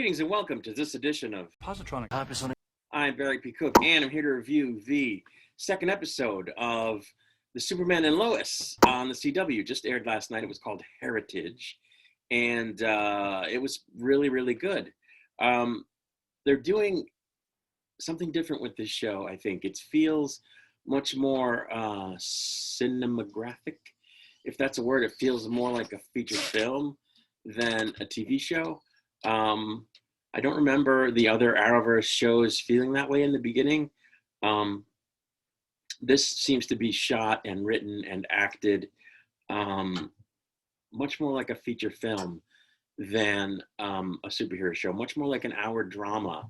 Greetings and welcome to this edition of Positronic. I'm Barry P. Cook, and I'm here to review the second episode of the Superman and Lois on the CW. Just aired last night. It was called Heritage, and it was really, really good. They're doing something different with this show, I think. It feels much more cinematographic, if that's a word. It feels more like a feature film than a TV show. I don't remember the other Arrowverse shows feeling that way in the beginning. This seems to be shot and written and acted much more like a feature film than a superhero show, much more like an hour drama,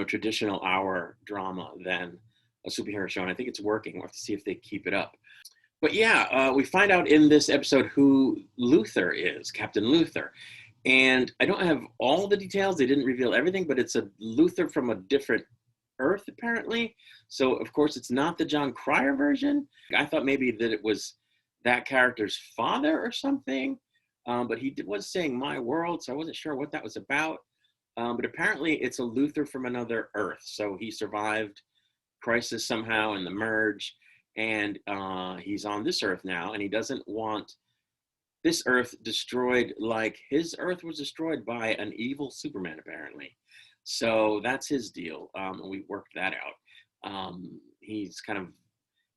traditional hour drama than a superhero show. And I think it's working. We'll have to see if they keep it up. But yeah, we find out in this episode who Luthor is, Captain Luthor. And I don't have all the details. They didn't reveal everything, but it's a Luthor from a different Earth, apparently. So, of course, it's not the John Cryer version. I thought maybe that it was that character's father or something. But he was saying my world, so I wasn't sure what that was about. But apparently it's a Luthor from another Earth. So he survived Crisis somehow and the merge. And he's on this Earth now, and he doesn't want this Earth destroyed like his Earth was destroyed by an evil Superman, apparently. So that's his deal. And we worked that out. He's kind of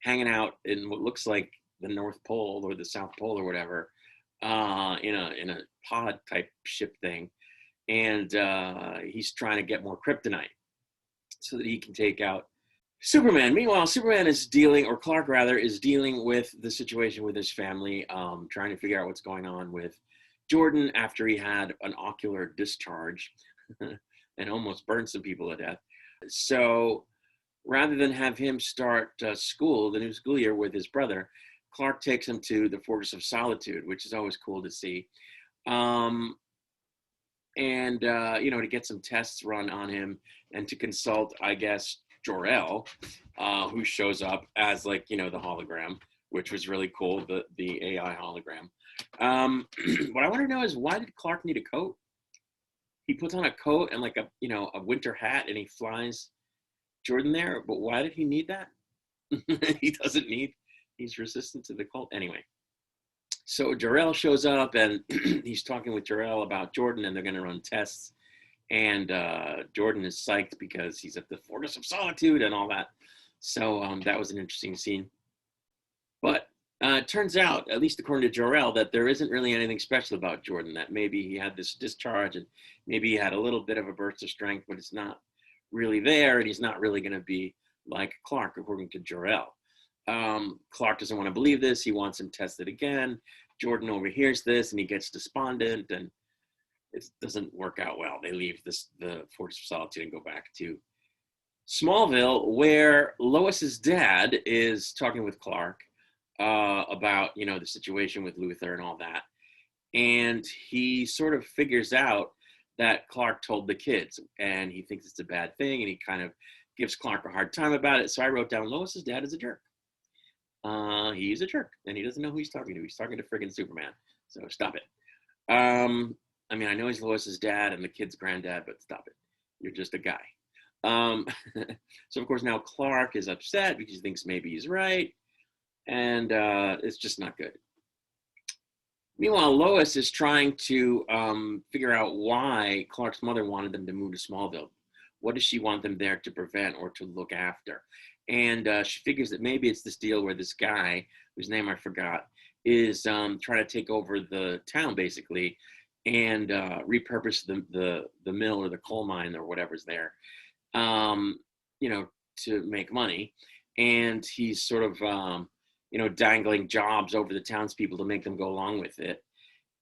hanging out in what looks like the North Pole or the South Pole or whatever, in a pod type ship thing. And he's trying to get more kryptonite so that he can take out Superman. Meanwhile, Superman is dealing, or Clark rather, is dealing with the situation with his family, trying to figure out what's going on with Jordan after he had an ocular discharge and almost burned some people to death. So rather than have him start school, the new school year, with his brother, Clark takes him to the Fortress of Solitude, which is always cool to see. To get some tests run on him and to consult, I guess, Jor-El, who shows up as the hologram, which was really cool, the AI hologram. What I want to know is, why did Clark need a coat? He puts on a coat and a winter hat and he flies Jordan there, but why did he need that? He doesn't need, he's resistant to the cold. Anyway, so Jor-El shows up and he's talking with Jor-El about Jordan, and they're going to run tests. And Jordan is psyched because he's at the Fortress of Solitude and all that. So that was an interesting scene. But it turns out, at least according to Jor-El, that there isn't really anything special about Jordan, that maybe he had this discharge and maybe he had a little bit of a burst of strength, but it's not really there, and he's not really going to be like Clark, according to Jor-El. Clark doesn't want to believe this. He wants him tested again. Jordan overhears this and he gets despondent, and it doesn't work out well. They leave the Fortress of Solitude and go back to Smallville, where Lois's dad is talking with Clark about, the situation with Luthor and all that. And he sort of figures out that Clark told the kids, and he thinks it's a bad thing, and he kind of gives Clark a hard time about it. So I wrote down, Lois's dad is a jerk. He's a jerk, and he doesn't know who he's talking to. He's talking to friggin' Superman. So stop it. I know he's Lois's dad and the kid's granddad, but stop it. You're just a guy. So, of course, now Clark is upset because he thinks maybe he's right. And it's just not good. Meanwhile, Lois is trying to figure out why Clark's mother wanted them to move to Smallville. What does she want them there to prevent or to look after? And she figures that maybe it's this deal where this guy, whose name I forgot, is trying to take over the town, basically, and repurpose the mill or the coal mine or whatever's there, to make money. And he's sort of, dangling jobs over the townspeople to make them go along with it.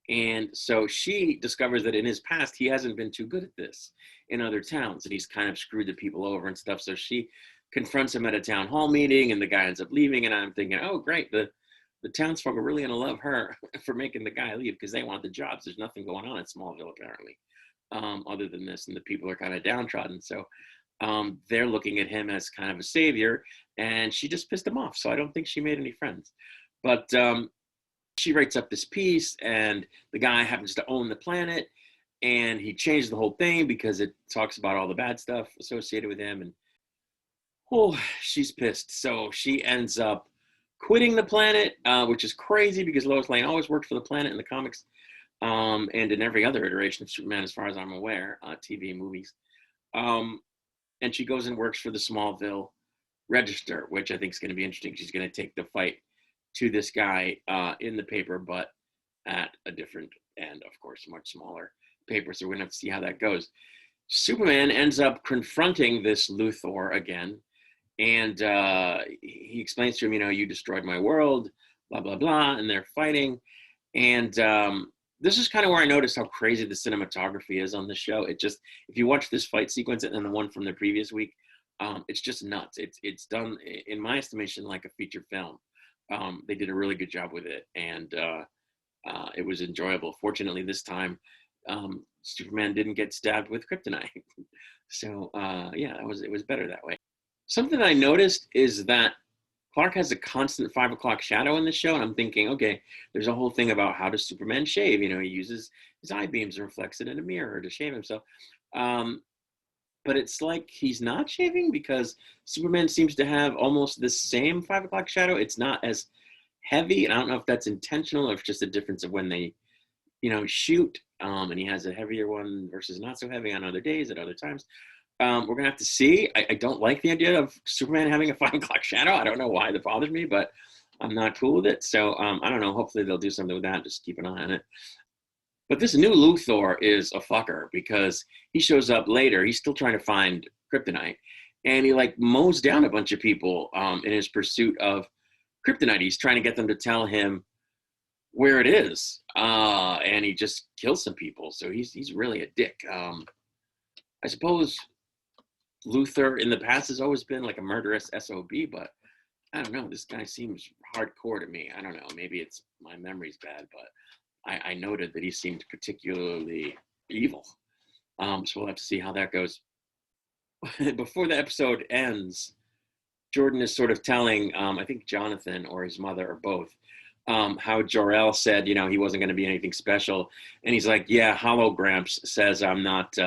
And so she discovers that in his past, he hasn't been too good at this in other towns, and he's kind of screwed the people over and stuff. So she confronts him at a town hall meeting, and the guy ends up leaving. And I'm thinking, oh, great. The townsfolk are really going to love her for making the guy leave, because they want the jobs. There's nothing going on in Smallville, apparently, other than this. And the people are kind of downtrodden. So they're looking at him as kind of a savior, and she just pissed him off. So I don't think she made any friends. But she writes up this piece, and the guy happens to own the planet. and he changed the whole thing because it talks about all the bad stuff associated with him. And oh, she's pissed. So she ends up quitting the planet, which is crazy because Lois Lane always worked for the planet in the comics, and in every other iteration of Superman, as far as I'm aware, TV and movies. And she goes and works for the Smallville Register, which I think is going to be interesting. She's going to take the fight to this guy in the paper, but at a different and, of course, much smaller paper. So we're going to have to see how that goes. Superman ends up confronting this Luthor again, and he explains to him, you destroyed my world, blah, blah, blah, and they're fighting. And this is kind of where I noticed how crazy the cinematography is on the show. It just, if you watch this fight sequence and the one from the previous week, it's just nuts. It's done, in my estimation, like a feature film. They did a really good job with it, and it was enjoyable. Fortunately, this time, Superman didn't get stabbed with kryptonite. So yeah, it was better that way. Something I noticed is that Clark has a constant 5 o'clock shadow in the show, and I'm thinking, okay, there's a whole thing about how does Superman shave? He uses his eye beams and reflects it in a mirror to shave himself. But it's like he's not shaving because Superman seems to have almost the same 5 o'clock shadow. It's not as heavy, and I don't know if that's intentional or if it's just a difference of when they, shoot. And he has a heavier one versus not so heavy on other days at other times. We're gonna have to see. I don't like the idea of Superman having a 5 o'clock shadow. I don't know why that bothers me, but I'm not cool with it. So I don't know. Hopefully they'll do something with that. Just keep an eye on it. But this new Luthor is a fucker because he shows up later. He's still trying to find kryptonite, and he mows down a bunch of people in his pursuit of kryptonite. He's trying to get them to tell him where it is, and he just kills some people. So he's really a dick. I suppose Luthor in the past has always been like a murderous SOB, but I don't know. This guy seems hardcore to me. I don't know. Maybe it's my memory's bad, but I noted that he seemed particularly evil. So we'll have to see how that goes. Before the episode ends, Jordan is sort of telling, I think Jonathan or his mother or both, how Jor-El said, he wasn't going to be anything special. And he's like, yeah, Hologramps says I'm not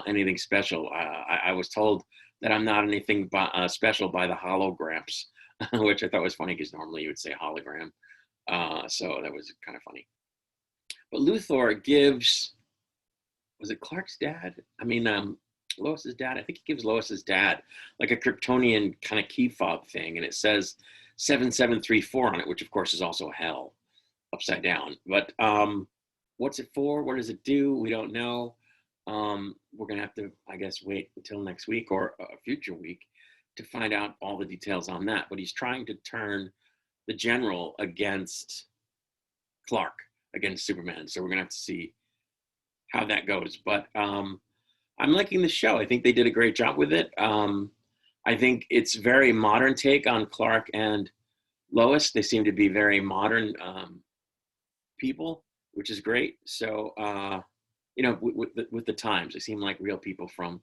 anything special. I was told that I'm not anything special by the Hologramps, which I thought was funny because normally you would say hologram. So that was kind of funny. But Luthor gives, was it Clark's dad? Lois's dad. I think he gives Lois's dad like a Kryptonian kind of key fob thing, and it says 7734 on it, which of course is also hell upside down. But what's it for? What does it do? We don't know. We're gonna have to, I guess, wait until next week or a future week to find out all the details on that. But he's trying to turn the general against Clark, against Superman. So we're gonna have to see how that goes. But I'm liking the show. I think they did a great job with it. I think it's very modern take on Clark and Lois. They seem to be very modern people, which is great. So with the times, they seem like real people from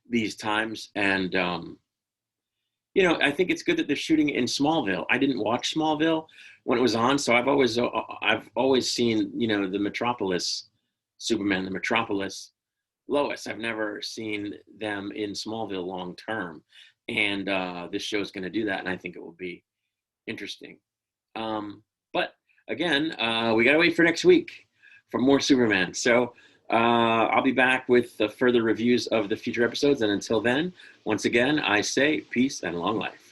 these times. And I think it's good that they're shooting in Smallville. I didn't watch Smallville when it was on, so I've always seen the Metropolis Superman, the Metropolis Lois. I've never seen them in Smallville long term, and this show is going to do that, and I think it will be interesting. But again, we got to wait for next week for more Superman. So I'll be back with further reviews of the future episodes, and until then, once again, I say peace and long life.